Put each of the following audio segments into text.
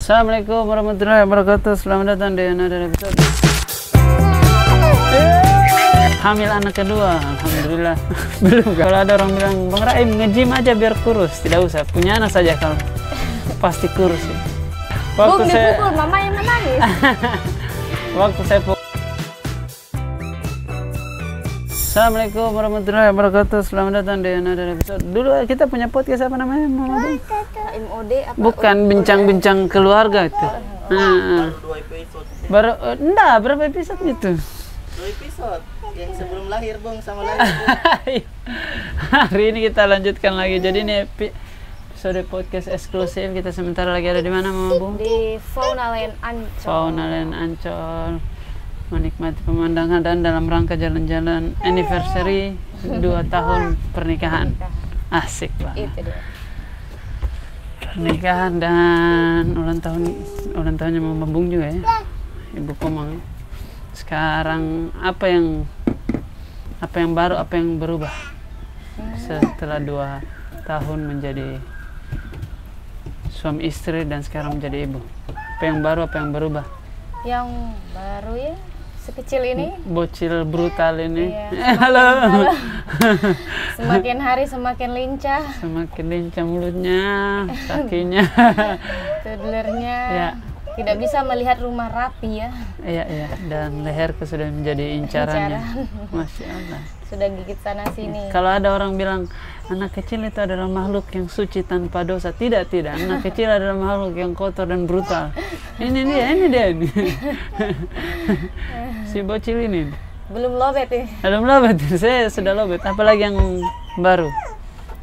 Assalamualaikum warahmatullahi wabarakatuh. Selamat datang di another episode. Hamil anak kedua, alhamdulillah. Belum. Kalau ada orang bilang, Bang Raim nge-gym aja biar kurus, tidak usah. Punya anak saja kalau pasti kurus. Waktu saya dipukul, mama yang menangis. Waktu saya Assalamualaikum warahmatullahi wabarakatuh. Selamat datang di another episode. Dulu kita punya podcast apa namanya, Mama? MOD apa? Bukan bincang-bincang keluarga itu. Baru 2 episode. Baru enggak, berapa episode itu? 2 episode. Yang sebelum lahir, Bang, sama lahir. Hari ini kita lanjutkan lagi. Jadi ini episode podcast eksklusif. Kita sementara lagi ada di mana, Mama Bung? Di Fauna Land Ancol. Fauna Land Ancol. Menikmati pemandangan dan dalam rangka jalan-jalan anniversary 2 tahun pernikahan. Asik banget. Itu dia. Pernikahan dan ulang tahunnya Mama Bung juga ya, Ibu Komang. Sekarang apa yang baru, apa yang berubah setelah 2 tahun menjadi suami istri dan sekarang menjadi ibu? Apa yang baru, apa yang berubah? Yang baru ya, sekecil ini. Bocil brutal ini. Iya, Halo. Semakin hari semakin lincah. Semakin lincah mulutnya, kakinya. Toddlernya. Ya. Tidak bisa melihat rumah rapi ya. Iya, dan leherku sudah menjadi incarannya. Masya Allah. Sudah gigit sana sini. Kalau ada orang bilang anak kecil itu adalah makhluk yang suci tanpa dosa, tidak. Anak kecil adalah makhluk yang kotor dan brutal. Ini dia. Si bocil ini. Belum lobet nih. Belum lobet, saya sudah lobet. Apalagi yang baru,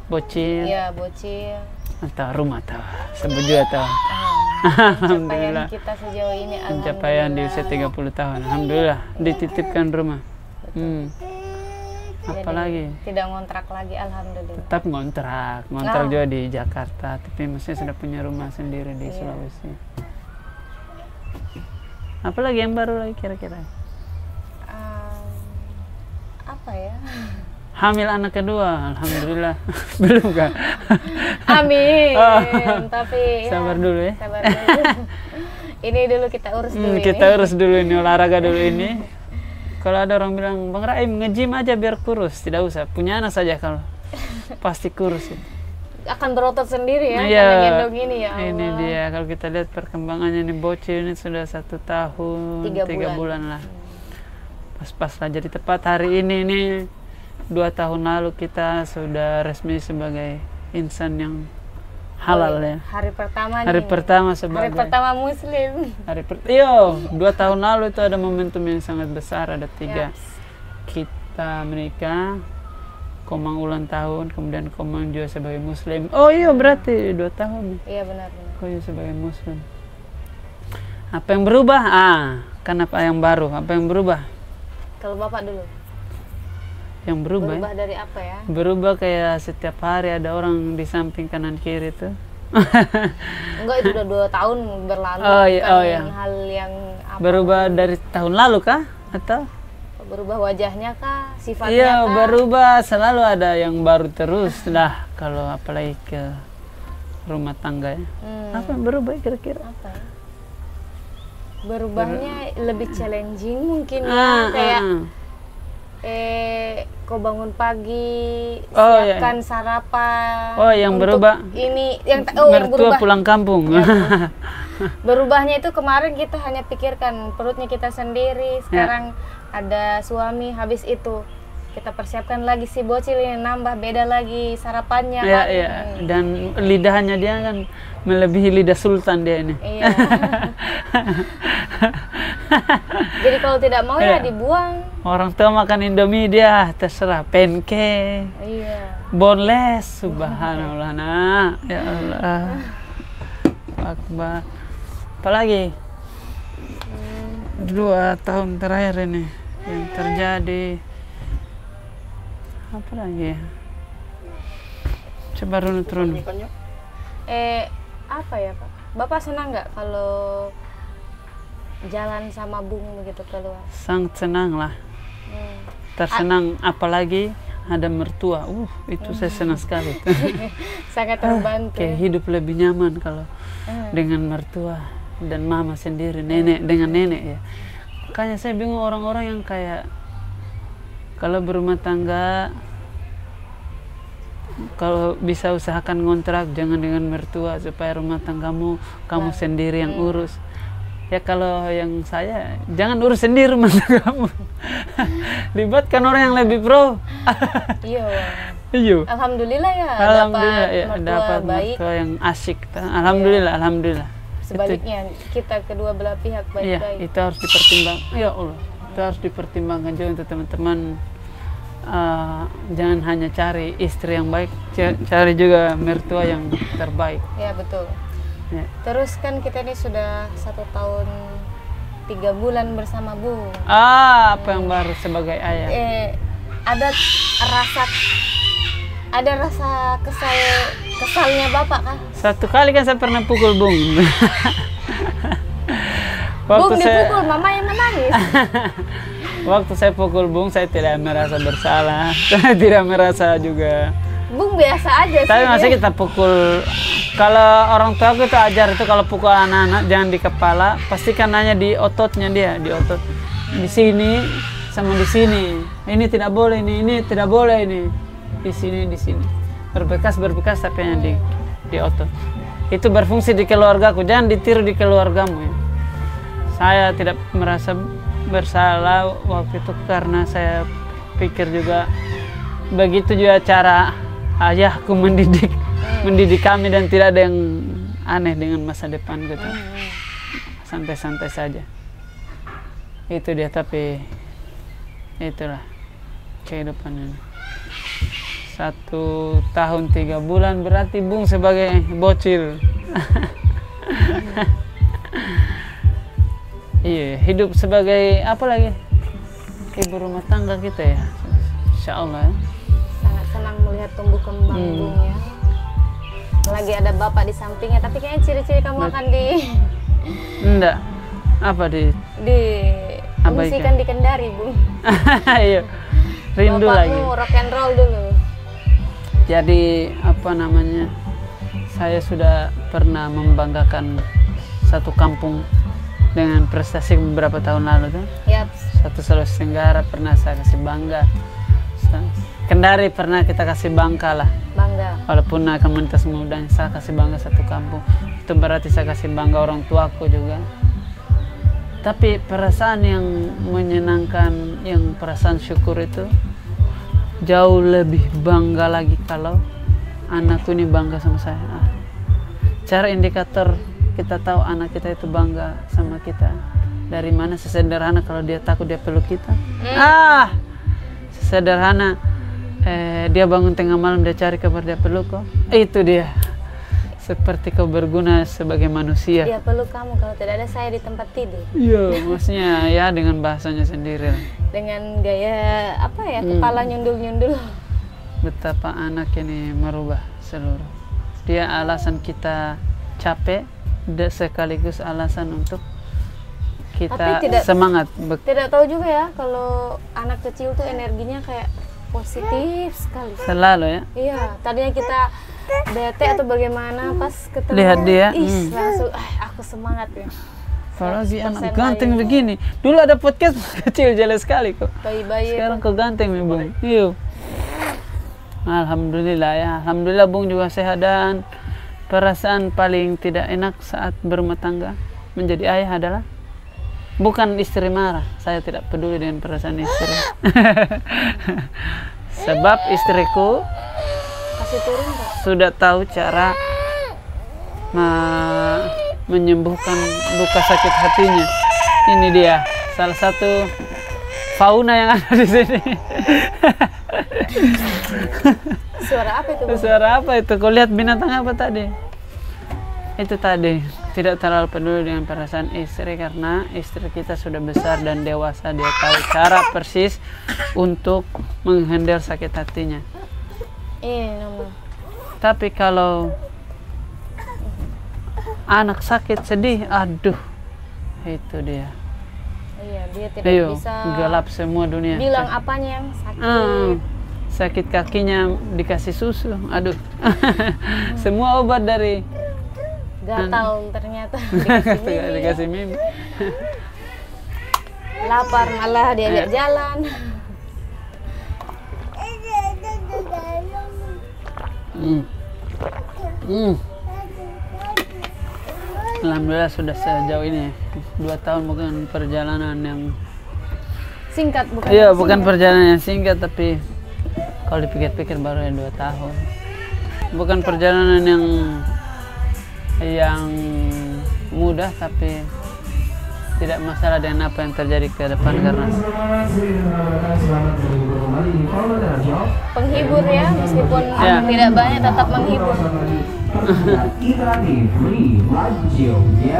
bocil. Iya, bocil. Atau rumah tahu, sebut juga tahu. Pencapaian kita sejauh ini, pencapaian di usia 30 tahun. Alhamdulillah, dititipkan rumah. Apalagi? Tidak ngontrak lagi, alhamdulillah. Tetap ngontrak juga di Jakarta, tapi maksudnya sudah punya rumah sendiri di Sulawesi. Apalagi yang baru lagi kira-kira? Apa ya? Hamil anak kedua, alhamdulillah. Belum kan? Amin. Tapi sabar dulu ya. Sabar dulu. Ini dulu kita urus dulu. Kita urus dulu ini, olahraga dulu ini. Kalau ada orang bilang, Bang Raim nge-gym aja biar kurus, tidak usah. Punya anak saja kalau pasti kurus. Akan berotot sendiri ya, iya, karena gendong ini ya Allah. Ini dia, kalau kita lihat perkembangannya nih, bocil ini sudah 1 tahun 3 bulan lah. Pas lah, jadi tepat hari ini nih 2 tahun lalu kita sudah resmi sebagai insan yang halal ya. Hari pertama nih. Hari pertama sebagai. Hari pertama Muslim. 2 tahun lalu itu ada momentum yang sangat besar, ada 3. Yes. Kita menikah, Komang ulang tahun, kemudian Komang juga sebagai Muslim. Oh iya, berarti 2 tahun. Iya benar. Oh iya, sebagai Muslim. Apa yang berubah? Kan apa yang baru? Apa yang berubah? Kalau Bapak dulu. Yang berubah dari apa ya? Berubah kayak setiap hari ada orang di samping kanan kiri tuh. Enggak, itu udah 2 tahun berlalu. Oh iya. Hal yang apa? Berubah dari tahun lalu kah? Atau? Berubah wajahnya kah? Sifatnya iya, kah? berubah. Selalu ada yang baru terus lah. Kalau apalagi ke rumah tangga ya. Apa yang berubah kira-kira? Apa ya? Berubahnya lebih challenging mungkin ya. Kayak kau bangun pagi, siapkan sarapan. Oh, yang berubah. Ini yang mertua berubah pulang kampung. Ya, berubahnya itu kemarin kita hanya pikirkan perutnya kita sendiri. Sekarang ada suami, habis itu kita persiapkan lagi si bocil ini, nambah beda lagi sarapannya. Iya. Dan lidahnya dia kan melebihi lidah sultan dia ini. Iya. Jadi kalau tidak mau ya dibuang. Orang tua makan Indomie, dia terserah pancake. Iya. Boneless, subhanallah. Nah, ya Allah. Akbar. Apalagi 2 tahun terakhir ini yang terjadi. Apa lagi ya? Coba runut. Apa ya Pak? Bapak senang nggak kalau jalan sama Bung begitu keluar? Sangat senang lah. Tersenang, apalagi ada mertua, itu saya senang sekali. Sangat terbantu. Kayak hidup lebih nyaman kalau dengan mertua dan mama sendiri, nenek dengan nenek ya. Makanya saya bingung orang-orang yang kayak kalau berumah tangga, kalau bisa usahakan ngontrak, jangan dengan mertua supaya rumah tanggamu kamu sendiri yang urus. Ya kalau yang saya, jangan urus sendiri rumah tanggamu. Libatkan orang yang lebih pro. Iya. Iya. Alhamdulillah ya. Alhamdulillah ya, mertua dapat baik. mertua yang asik. Alhamdulillah, alhamdulillah. Sebaliknya kita kedua belah pihak Iya, baik-baik. itu harus dipertimbangkan. Ya Allah, itu harus dipertimbangkan juga untuk teman-teman. Jangan hanya cari istri yang baik, cari juga mertua yang terbaik. Ya betul. Ya. Terus kan kita ini sudah 1 tahun 3 bulan bersama Bung. Apa yang baru sebagai ayah? Ada rasa kesalnya Bapak kah? Satu kali kan saya pernah pukul Bung. Bung dipukul, Mama yang menangis. Waktu saya pukul Bung, saya tidak merasa bersalah. Saya tidak merasa juga. Bung biasa aja sih. Tapi masih kita pukul. Kalau orang tua aku itu ajar itu kalau pukul anak-anak jangan di kepala, pastikan nanya di ototnya dia, di otot. Di sini sama di sini. Ini tidak boleh ini tidak boleh ini. Di sini. Berbekas tapi hanya di otot. Itu berfungsi di keluargaku, jangan ditiru di keluargamu ya. Saya tidak merasa bersalah waktu itu karena saya pikir juga begitu juga cara ayahku mendidik kami dan tidak ada yang aneh dengan masa depan gitu. Santai-santai saja. Itu dia, tapi itulah kehidupan ini. 1 tahun 3 bulan berarti Bung sebagai bocil. Iya, hidup sebagai apa lagi? Ibu rumah tangga kita ya. Insya Allah ya. Sangat senang melihat tumbuh kembang Bung ya. Lagi ada Bapak di sampingnya, tapi kayaknya ciri-ciri kamu akan Enggak. Apa fungsikan di Kendari, Bung. Iya. Rindu Bapakmu lagi. rock and roll dulu. Jadi saya sudah pernah membanggakan satu kampung dengan prestasi beberapa tahun lalu tuh. Yap. Satu Sulawesi Tenggara pernah saya kasih bangga. Kendari pernah kita kasih bangga lah. Bangga. Walaupun komunitas muda saya kasih bangga satu kampung. Itu berarti saya kasih bangga orang tuaku juga. Tapi perasaan yang menyenangkan, yang perasaan syukur itu jauh lebih bangga lagi kalau anakku ini bangga sama saya. Cara indikator kita tahu anak kita itu bangga sama kita dari mana? Sesederhana kalau dia takut dia peluk kita. Sesederhana dia bangun tengah malam dia cari kabar dia peluk kok. Itu dia. Seperti kau berguna sebagai manusia. Dia peluk kamu kalau tidak ada saya di tempat tidur. Iya, maksudnya ya dengan bahasanya sendiri. Dengan gaya kepala nyundul-nyundul. Betapa anak ini merubah seluruh. Dia alasan kita capek, sekaligus alasan untuk kita semangat. Tidak tahu juga ya kalau anak kecil tuh energinya kayak positif sekali. Selalu ya. Iya, tadinya kita bete atau bagaimana pas ketemu lihat dia, langsung aku semangat ya. Apalagi anak ganteng begini. Dulu ada podcast kecil jelas sekali kok. Bayi-bayi. Sekarang kok ganteng nih Bung. Iya. Alhamdulillah ya. Alhamdulillah Bung juga sehat dan perasaan paling tidak enak saat berumah tangga menjadi ayah adalah bukan istri marah. Saya tidak peduli dengan perasaan istri. Sebab istriku kasih turun Pak. Sudah tahu cara menyembuhkan luka sakit hatinya. Ini dia salah satu fauna yang ada di sini. Suara apa itu? Suara apa itu? Kau lihat binatang apa tadi? Itu tadi tidak terlalu peduli dengan perasaan istri karena istri kita sudah besar dan dewasa. Dia tahu cara persis untuk menghandle sakit hatinya. Tapi kalau anak sakit sedih, aduh, itu dia. Iya, dia tidak bisa gelap semua dunia. bilang apanya yang sakit. sakit kakinya dikasih susu, aduh. Semua obat dari gatal ternyata dikasih mimi. Lapar malah diajak jalan. Alhamdulillah sudah sejauh ini 2 tahun, bukan perjalanan yang Singkat bukan? Iya, bukan perjalanan yang singkat, tapi kalau dipikir-pikir baru 2 tahun. Bukan perjalanan yang mudah, tapi tidak masalah dengan apa yang terjadi ke depan karena penghibur ya, meskipun tidak banyak tetap menghibur.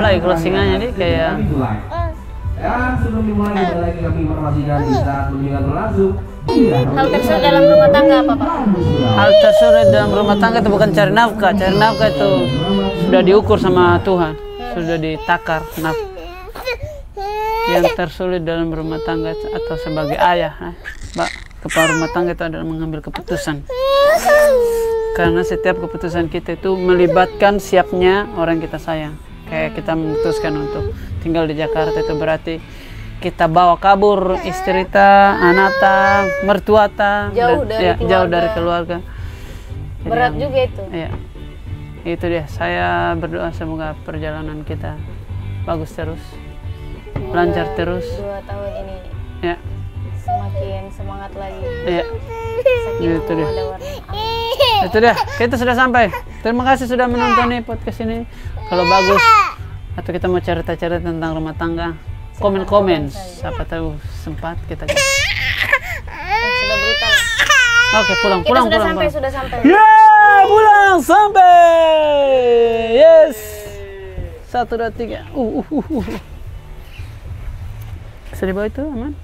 Lagi closingannya nih kayak sebelum dimulai lagi kami informasikan di saat kunjungan berlangsung. Hal tersulit dalam rumah tangga apa, Pak? Hal tersulit dalam rumah tangga itu bukan cari nafkah. Cari nafkah itu sudah diukur sama Tuhan, sudah ditakar nafkah. Yang tersulit dalam rumah tangga atau sebagai ayah, kepala rumah tangga itu adalah mengambil keputusan. Karena setiap keputusan kita itu melibatkan siapnya orang kita sayang. Kayak kita memutuskan untuk tinggal di Jakarta, itu berarti kita bawa kabur istri ta, anak ta, mertua ta, jauh dari keluarga. Berat juga itu. Iya. Itu dia. Saya berdoa semoga perjalanan kita bagus terus, lancar terus. 2 tahun ini. Ya. Semakin semangat lagi. Iya. Itu dia. Amin. Itu dia. Kita sudah sampai. Terima kasih sudah menonton nih podcast ini. Kalau bagus atau kita mau cerita-cerita tentang rumah tangga, komen-komen. Siapa tahu sempat kita. Sudah brutal. Oke, pulang. Sudah sampai. Ya, pulang sampai. Yes. 1, 2, 3. Bisa dibawa itu aman?